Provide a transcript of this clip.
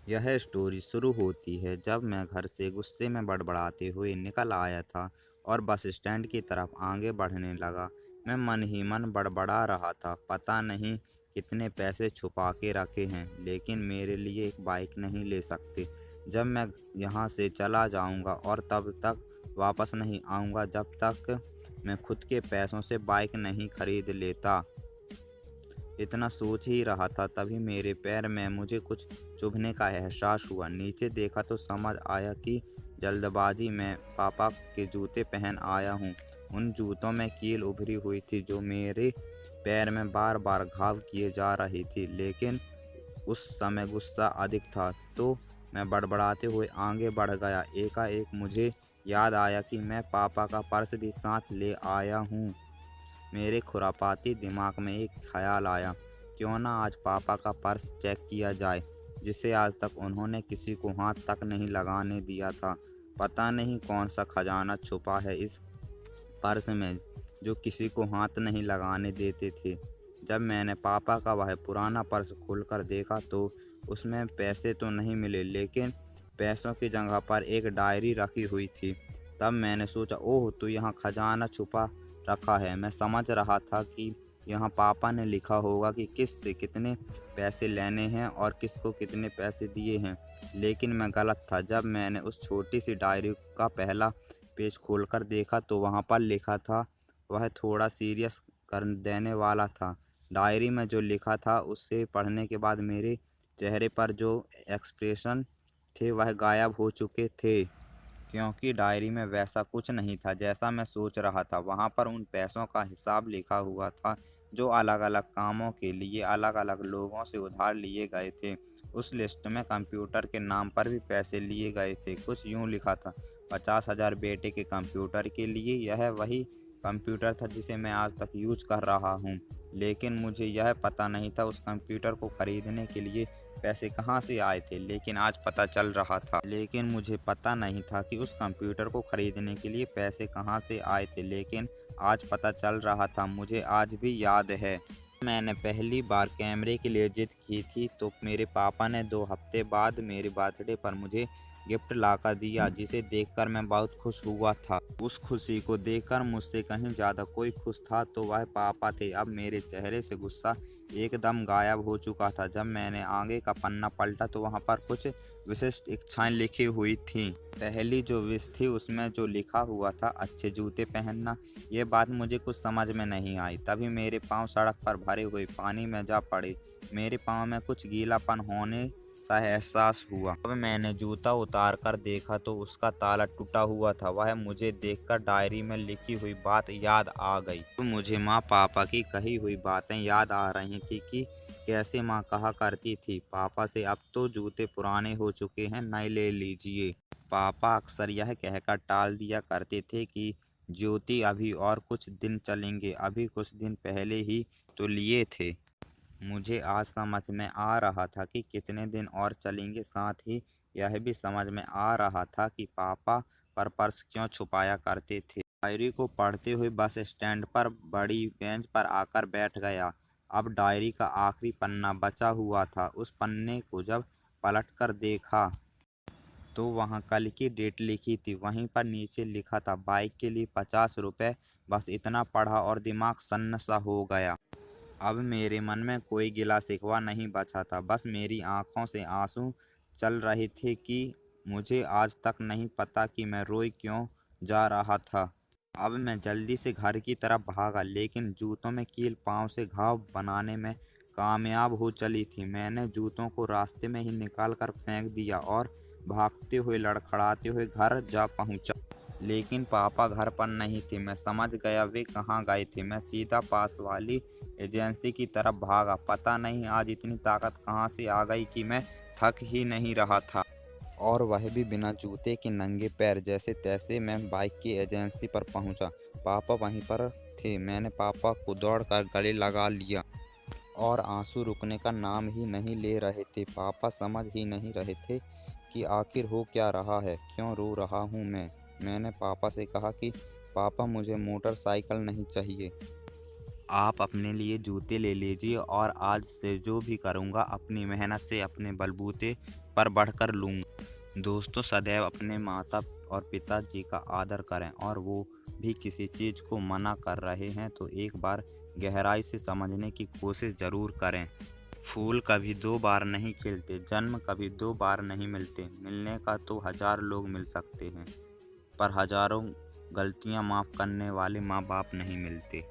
यह स्टोरी शुरू होती है जब मैं घर से गुस्से में बड़बड़ाते हुए निकल आया था और बस स्टैंड की तरफ आगे बढ़ने लगा। मैं मन ही मन बड़बड़ा रहा था, पता नहीं कितने पैसे छुपा के रखे हैं, लेकिन मेरे लिए एक बाइक नहीं ले सकते। जब मैं यहाँ से चला जाऊँगा और तब तक वापस नहीं आऊँगा जब तक मैं खुद के पैसों से बाइक नहीं खरीद लेता। इतना सोच ही रहा था तभी मेरे पैर में मुझे कुछ चुभने का एहसास हुआ। नीचे देखा तो समझ आया कि जल्दबाजी में पापा के जूते पहन आया हूँ। उन जूतों में कील उभरी हुई थी जो मेरे पैर में बार बार घाव किए जा रही थी, लेकिन उस समय गुस्सा अधिक था तो मैं बड़बड़ाते हुए आगे बढ़ गया। एकाएक मुझे याद आया कि मैं पापा का पर्स भी साथ ले आया हूँ। मेरे खुरापाती दिमाग में एक ख्याल आया, क्यों ना आज पापा का पर्स चेक किया जाए, जिसे आज तक उन्होंने किसी को हाथ तक नहीं लगाने दिया था। पता नहीं कौन सा खजाना छुपा है इस पर्स में जो किसी को हाथ नहीं लगाने देते थे। जब मैंने पापा का वह पुराना पर्स खोलकर देखा तो उसमें पैसे तो नहीं मिले, लेकिन पैसों की जगह पर एक डायरी रखी हुई थी। तब मैंने सोचा, ओह, तो यहाँ खजाना छुपा रखा है। मैं समझ रहा था कि यहाँ पापा ने लिखा होगा कि किस से कितने पैसे लेने हैं और किसको कितने पैसे दिए हैं, लेकिन मैं गलत था। जब मैंने उस छोटी सी डायरी का पहला पेज खोलकर देखा तो वहाँ पर लिखा था, वह थोड़ा सीरियस कर देने वाला था। डायरी में जो लिखा था उसे पढ़ने के बाद मेरे चेहरे पर जो एक्सप्रेशन थे वह गायब हो चुके थे, क्योंकि डायरी में वैसा कुछ नहीं था जैसा मैं सोच रहा था। वहाँ पर उन पैसों का हिसाब लिखा हुआ था जो अलग अलग कामों के लिए अलग अलग लोगों से उधार लिए गए थे। उस लिस्ट में कंप्यूटर के नाम पर भी पैसे लिए गए थे। कुछ यूँ लिखा था, 50,000 बेटे के कंप्यूटर के लिए। यह वही कंप्यूटर था जिसे मैं आज तक यूज कर रहा हूँ, लेकिन मुझे यह पता नहीं था उस कंप्यूटर को खरीदने के लिए पैसे कहाँ से आए थे। लेकिन मुझे पता नहीं था कि उस कंप्यूटर को खरीदने के लिए पैसे कहाँ से आए थे, लेकिन आज पता चल रहा था। मुझे आज भी याद है, मैंने पहली बार कैमरे के लिए जिद की थी तो मेरे पापा ने 2 हफ्ते बाद मेरे बर्थडे पर मुझे गिफ्ट लाकर दिया, जिसे देखकर मैं बहुत खुश हुआ था। उस खुशी को देखकर मुझसे कहीं ज़्यादा कोई खुश था तो वह पापा थे। अब मेरे चेहरे से गुस्सा एकदम गायब हो चुका था। जब मैंने आगे का पन्ना पलटा तो वहाँ पर कुछ विशिष्ट इच्छाएं लिखी हुई थीं। पहली जो विश थी उसमें जो लिखा हुआ था, अच्छे जूते पहनना। ये बात मुझे कुछ समझ में नहीं आई। तभी मेरे पाँव सड़क पर भरे हुए पानी में जा पड़े। मेरे पाँव में कुछ गीलापन होने सा एहसास हुआ। अब मैंने जूता उतार कर देखा तो उसका ताला टूटा हुआ था। वह मुझे देखकर डायरी में लिखी हुई बात याद आ गई। तो मुझे माँ पापा की कही हुई बातें याद आ रही थी कि कैसे माँ कहा करती थी पापा से, अब तो जूते पुराने हो चुके हैं, नए ले लीजिए। पापा अक्सर यह कहकर टाल दिया करते थे कि ज्योति अभी और कुछ दिन चलेंगे, अभी कुछ दिन पहले ही तो लिए थे। मुझे आज समझ में आ रहा था कि कितने दिन और चलेंगे। साथ ही यह भी समझ में आ रहा था कि पापा पर पर्स क्यों छुपाया करते थे। डायरी को पढ़ते हुए बस स्टैंड पर बड़ी बेंच पर आकर बैठ गया। अब डायरी का आखिरी पन्ना बचा हुआ था। उस पन्ने को जब पलटकर देखा तो वहाँ कल की डेट लिखी थी। वहीं पर नीचे लिखा था, बाइक के लिए 50 रुपये। बस इतना पढ़ा और दिमाग सन्न सा हो गया। अब मेरे मन में कोई गिला शिकवा नहीं बचा था, बस मेरी आंखों से आंसू चल रहे थे कि मुझे आज तक नहीं पता कि मैं रोई क्यों जा रहा था। अब मैं जल्दी से घर की तरफ भागा, लेकिन जूतों में कील पाँव से घाव बनाने में कामयाब हो चली थी। मैंने जूतों को रास्ते में ही निकाल कर फेंक दिया और भागते हुए लड़खड़ाते हुए घर जा पहुंचा। लेकिन पापा घर पर नहीं थे। मैं समझ गया वे कहाँ गए थे। मैं सीधा पास वाली एजेंसी की तरफ भागा। पता नहीं आज इतनी ताकत कहाँ से आ गई कि मैं थक ही नहीं रहा था, और वह भी बिना जूते के नंगे पैर। जैसे तैसे मैं बाइक की एजेंसी पर पहुंचा। पापा वहीं पर थे। मैंने पापा को दौड़कर गले लगा लिया और आंसू रुकने का नाम ही नहीं ले रहे थे। पापा समझ ही नहीं रहे थे कि आखिर हो क्या रहा है, क्यों रो रहा हूँ मैं। मैंने पापा से कहा कि पापा, मुझे मोटरसाइकिल नहीं चाहिए, आप अपने लिए जूते ले लीजिए और आज से जो भी करूँगा अपनी मेहनत से अपने बलबूते पर बढ़कर लूँगा। दोस्तों, सदैव अपने माता और पिताजी का आदर करें, और वो भी किसी चीज़ को मना कर रहे हैं तो एक बार गहराई से समझने की कोशिश ज़रूर करें। फूल कभी दो बार नहीं खिलते, जन्म कभी दो बार नहीं मिलते। मिलने का तो 1000 लोग मिल सकते हैं, पर हज़ारों गलतियाँ माफ़ करने वाले माँ बाप नहीं मिलते।